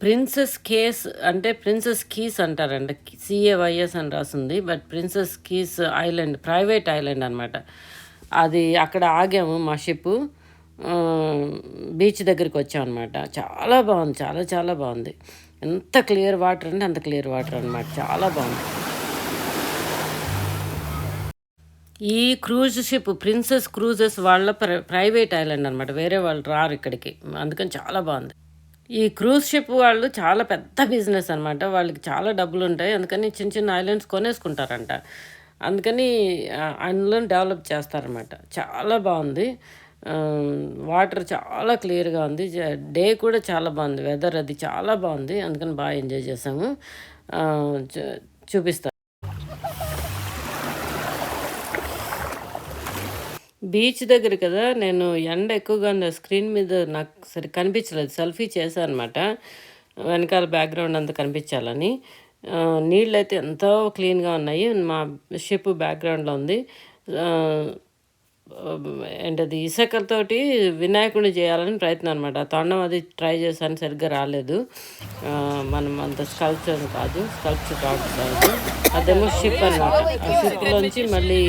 Princess case అంటే princess keys అంటారండి. CAYS అని రాసుంది. But princess keys island private island అనమాట. అది అక్కడ ఆగాము మా షిప్పు. బీచ్ దగ్గరికి వచ్చామన్నమాట. చాలా బాగుంది. చాలా చాలా బాగుంది. ఎంత క్లియర్ వాటర్ అంటే అంత క్లియర్ వాటర్ అనమాట. చాలా బాగుంది. ఈ క్రూజ్ షిప్ ప్రిన్సెస్ క్రూజెస్ వాళ్ళ ప్రైవేట్ ఐలాండ్ అనమాట. వేరే వాళ్ళు రారు ఇక్కడికి. అందుకని చాలా బాగుంది. ఈ క్రూజ్ షిప్ వాళ్ళు చాలా పెద్ద బిజినెస్ అనమాట. వాళ్ళకి చాలా డబ్బులుంటాయి. అందుకని చిన్న చిన్న ఐలాండ్స్ కొనేసుకుంటారంట. అందుకని అందులో డెవలప్ చేస్తారనమాట. చాలా బాగుంది. వాటర్ చాలా క్లియర్‌గా ఉంది. డే కూడా చాలా బాగుంది. వెదర్ అది చాలా బాగుంది. అందుకని బాగా ఎంజాయ్ చేసాము. చూపిస్తా. బీచ్ దగ్గర కదా! నేను ఎండ ఎక్కువగా ఉంది. స్క్రీన్ మీద నాకు సరిగ్గా కనిపించలేదు. సెల్ఫీ చేశా అనమాట. వెనకాల బ్యాక్‌గ్రౌండ్ అంతా కనిపించాలని. నీళ్ళైతే ఎంతో క్లీన్‌గా ఉన్నాయి. మా షిప్ బ్యాక్‌గ్రౌండ్‌లో ఉంది. ఆహ్, ఏంటది ఇసకలతోటి వినాయకుడిని చేయాలని ప్రయత్నం అనమాట. తొండం అది ట్రై చేశాను. సరిగ్గా రాలేదు. మనం అంత స్కల్ప్చర్ కాదు. అదేమో షిప్ అనమాట. ఆ షిప్‌లోంచి మళ్ళీ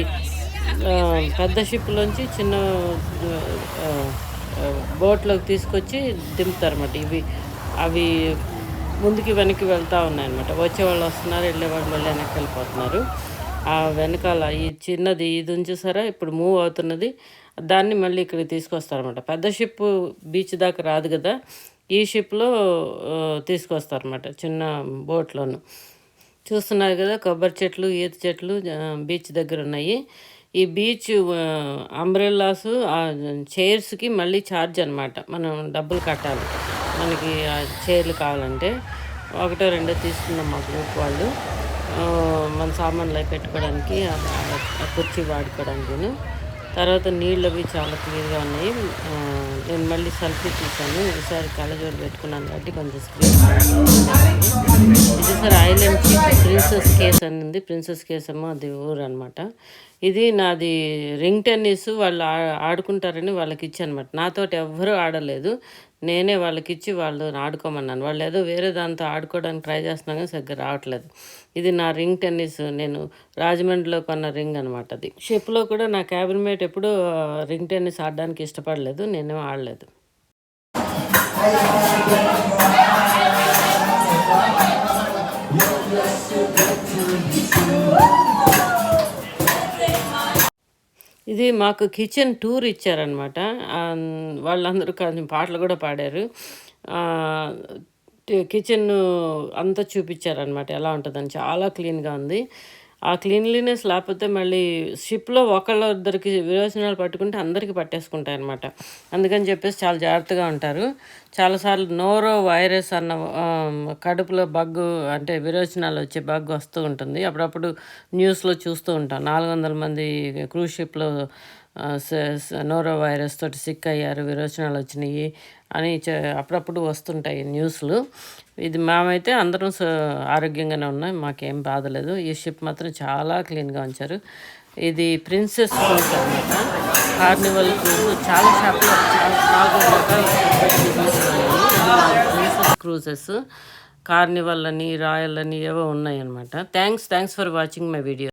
పెద్ద షిప్‌లోంచి చిన్న బోట్‌లోకి తీసుకొచ్చి దింపుతారన్నమాట. అవి ముందుకి వెనక్కి వెళ్తూ ఉన్నాయన్నమాట. వచ్చేవాళ్ళు వస్తున్నారు, వెళ్ళేవాళ్ళు మళ్ళీ వెనక్కి వెళ్ళిపోతున్నారు. ఆ వెనకాల ఈ చిన్నది ఇది ఉంది చూసారా, ఇప్పుడు మూవ్ అవుతున్నది. దాన్ని మళ్ళీ ఇక్కడికి తీసుకొస్తారన్నమాట. పెద్ద షిప్ బీచ్ దాకా రాదు కదా, ఈ షిప్‌లో తీసుకొస్తారన్నమాట చిన్న బోట్‌లోను. చూస్తున్నారు కదా, కొబ్బరి చెట్లు, ఈత చెట్లు బీచ్ దగ్గర ఉన్నాయి. ఈ బీచ్ అంబ్రెల్లాస్ చైర్స్కి మళ్ళీ ఛార్జ్ అనమాట. మనం డబ్బులు కట్టాలి మనకి ఆ చైర్లు కావాలంటే. ఒకటో రెండో తీసుకున్నాం మా గ్రూప్ వాళ్ళు. మన సామాన్లు అవి పెట్టుకోవడానికి, ఆ కుర్చీ వాడుకోవడానికి. తర్వాత నీళ్ళు అవి చాలా క్లియర్గా ఉన్నాయి. నేను మళ్ళీ సెల్ఫీ తీశాను. ఈసారి కళ్ళజోడు పెట్టుకున్నాను కాబట్టి కొంచెం స్క్రీన్ ఇది సార్ ఐలాండ్కి ప్రిన్సెస్ కేస్ అని ఉంది. ప్రిన్సెస్ కేస్ ఏమో అది ఊరు అనమాట. ఇది నాది రింగ్ టెన్నిస్ వాళ్ళు ఆడుకుంటారని వాళ్ళకి ఇచ్చానమాట. నాతోటి ఎవ్వరూ ఆడలేదు. నేనే వాళ్ళకి ఇచ్చి వాళ్ళు ఆడుకోమన్నాను. వాళ్ళు ఏదో వేరే దాంతో ఆడుకోవడానికి ట్రై చేస్తున్నా కానీ సరిగ్గా రావట్లేదు. ఇది నా రింగ్ టెన్నిస్ నేను రాజమండ్రిలో కొన్న రింగ్ అనమాట. అది షిప్లో కూడా నా క్యాబిన్ మేట్ ఎప్పుడూ రింగ్ టెన్నిస్ ఆడడానికి ఇష్టపడలేదు. నేనేమో ఆడలేదు. ఇది మాకు కిచెన్ టూర్ ఇచ్చారనమాట. వాళ్ళందరూ కొంచెం పాటలు కూడా పాడారు. కిచెన్ అంతా చూపించారనమాట ఎలా ఉంటుందని. చాలా క్లీన్గా ఉంది. ఆ క్లీన్లీనెస్ లేకపోతే మళ్ళీ షిప్లో ఒకళ్ళిద్దరికి విరోచనాలు పట్టుకుంటే అందరికీ పట్టేసుకుంటాయి అనమాట. అందుకని చెప్పేసి చాలా జాగ్రత్తగా ఉంటారు. చాలాసార్లు నోరో వైరస్ అన్న కడుపులో బగ్గు అంటే విరోచనాలు వచ్చే బగ్గు వస్తూ ఉంటుంది. అప్పుడప్పుడు న్యూస్లో చూస్తూ ఉంటాం. 400 మంది క్రూజ్ షిప్లో నోరో వైరస్ తోటి సిక్ అయ్యారు, విరోచనాలు వచ్చినాయి అని అప్పుడప్పుడు వస్తుంటాయి న్యూస్లు. ఇది మేమైతే అందరం ఆరోగ్యంగానే ఉన్నాం. మాకేం బాధ లేదు. ఈ షిప్ మాత్రం చాలా క్లీన్గా ఉంచారు. ఇది ప్రిన్సెస్ క్రూజ్ అనమాట. కార్నివల్ క్రూజ్ చాలా షాప్లో 4 రకాల బిజినెస్ ఉన్నాయి. ప్రిన్సెస్ క్రూజెస్, కార్నివల్ అని, రాయల్ అని ఏవో ఉన్నాయి అనమాట. Thanks for watching my video.